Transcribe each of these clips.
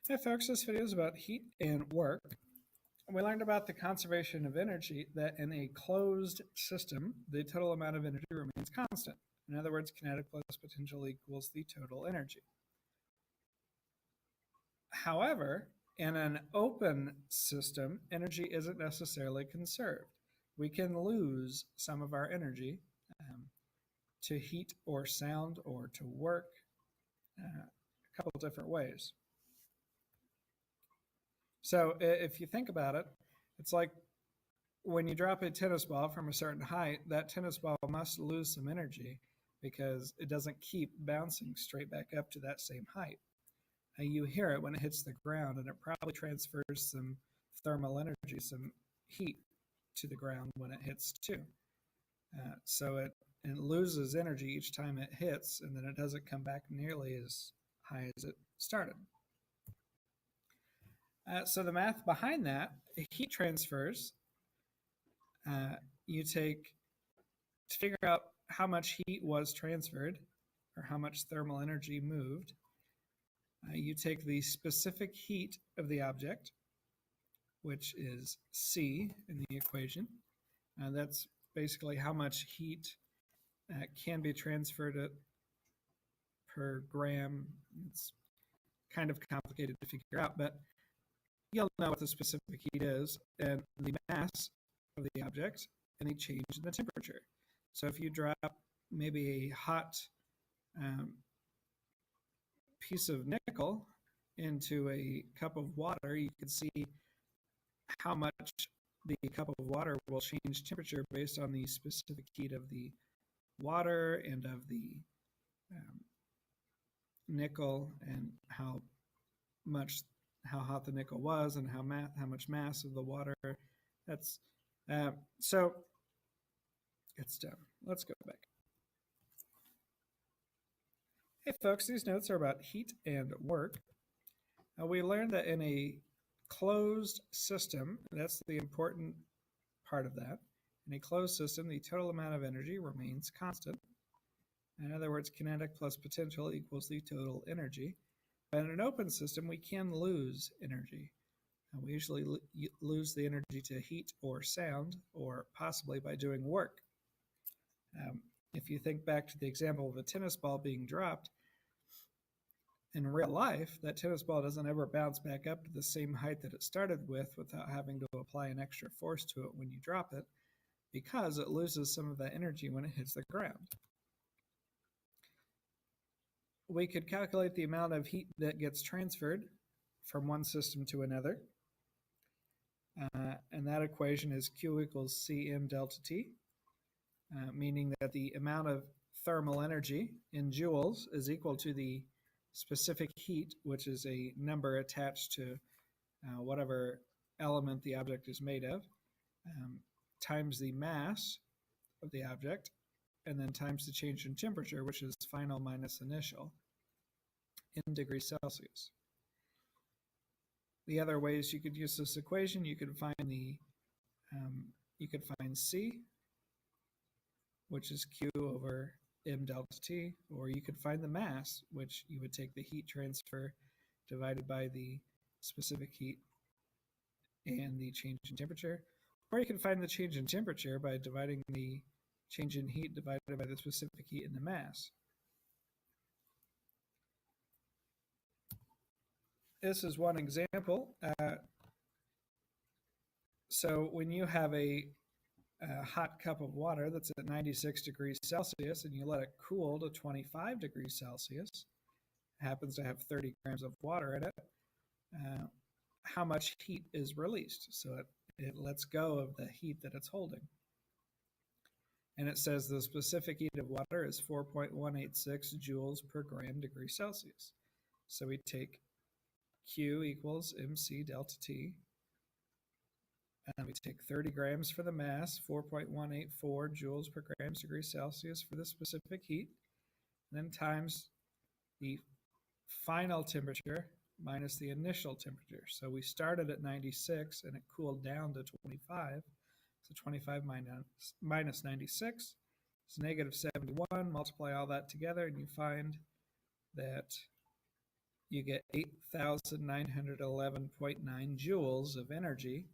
Hey folks, this video is about heat and work. We learned about the conservation of energy, that in a closed system, the total amount of energy remains constant. In other words, kinetic plus potential equals the total energy. However, in an open system, energy isn't necessarily conserved. We can lose some of our energy to heat or sound or to work a couple of different ways. So if you think about it, it's like when you drop a tennis ball from a certain height, that tennis ball must lose some energy because it doesn't keep bouncing straight back up to that same height. And you hear it when it hits the ground, and it probably transfers some thermal energy, some heat to the ground when it hits too. So it loses energy each time it hits, and then it doesn't come back nearly as high as it started. So the math behind that, heat transfers, you take to figure out how much heat was transferred or how much thermal energy moved. You take the specific heat of the object, which is C in the equation. That's basically how much heat can be transferred per gram. It's kind of complicated to figure out, but you'll know what the specific heat is, and the mass of the object, and the change in the temperature. So if you drop maybe a hot piece of nickel into a cup of water, you can see how much the cup of water will change temperature based on the specific heat of the water and of the nickel, and how hot the nickel was, and how much mass of the water. That's so it's done. Let's go back. Hey folks, these notes are about heat and work. We learned that in a closed system, that's the important part of that. In a closed system, the total amount of energy remains constant. In other words, kinetic plus potential equals the total energy. But in an open system, we can lose energy. We usually lose the energy to heat or sound, or possibly by doing work. If you think back to the example of a tennis ball being dropped, in real life, that tennis ball doesn't ever bounce back up to the same height that it started with without having to apply an extra force to it when you drop it, because it loses some of that energy when it hits the ground. We could calculate the amount of heat that gets transferred from one system to another. And that equation is Q equals Cm delta T, meaning that the amount of thermal energy in joules is equal to the specific heat, which is a number attached to whatever element the object is made of, times the mass of the object, and then times the change in temperature, which is final minus initial, in degrees Celsius. The other ways you could use this equation, you could find C, which is Q over m delta T, or you could find the mass, which you would take the heat transfer divided by the specific heat and the change in temperature, or you can find the change in temperature by dividing the change in heat divided by the specific heat and the mass. This is one example. So when you have a hot cup of water that's at 96 degrees Celsius and you let it cool to 25 degrees Celsius, it happens to have 30 grams of water in it, how much heat is released? So it lets go of the heat that it's holding. And it says the specific heat of water is 4.186 joules per gram degree Celsius. So we take Q equals mc delta T, and we take 30 grams for the mass, 4.184 joules per grams degree Celsius for the specific heat, and then times the final temperature minus the initial temperature. So we started at 96 and it cooled down to 25. So 25 minus 96 is negative 71. Multiply all that together and you find that you get 8,911.9 joules of energy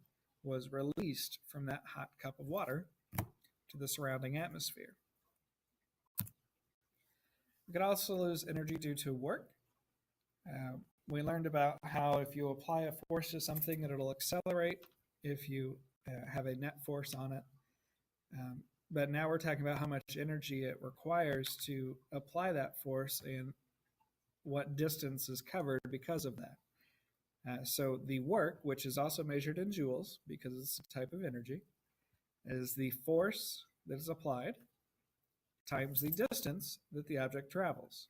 was released from that hot cup of water to the surrounding atmosphere. We could also lose energy due to work. We learned about how if you apply a force to something, that it'll accelerate if you have a net force on it. But now we're talking about how much energy it requires to apply that force and what distance is covered because of that. So the work, which is also measured in joules because it's a type of energy, is the force that is applied times the distance that the object travels.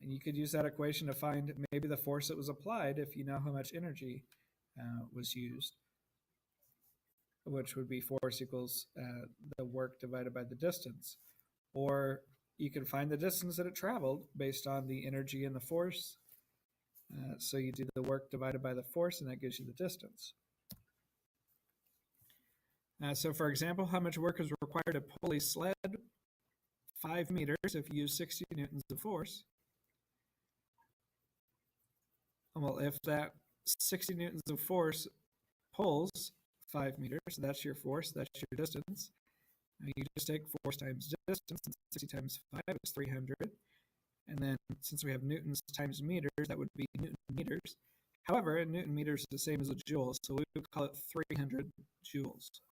And you could use that equation to find maybe the force that was applied if you know how much energy was used, which would be force equals the work divided by the distance. Or you can find the distance that it traveled based on the energy and the force. So you do the work divided by the force, and that gives you the distance. So for example, how much work is required to pull a sled 5 meters if you use 60 newtons of force? Well, if that 60 newtons of force pulls 5 meters, that's your force, that's your distance. You just take force times distance, and 60 times 5 is 300. And then since we have newtons times meters, that would be Newton meters. However, a Newton meter is the same as a joule, so we would call it 300 joules.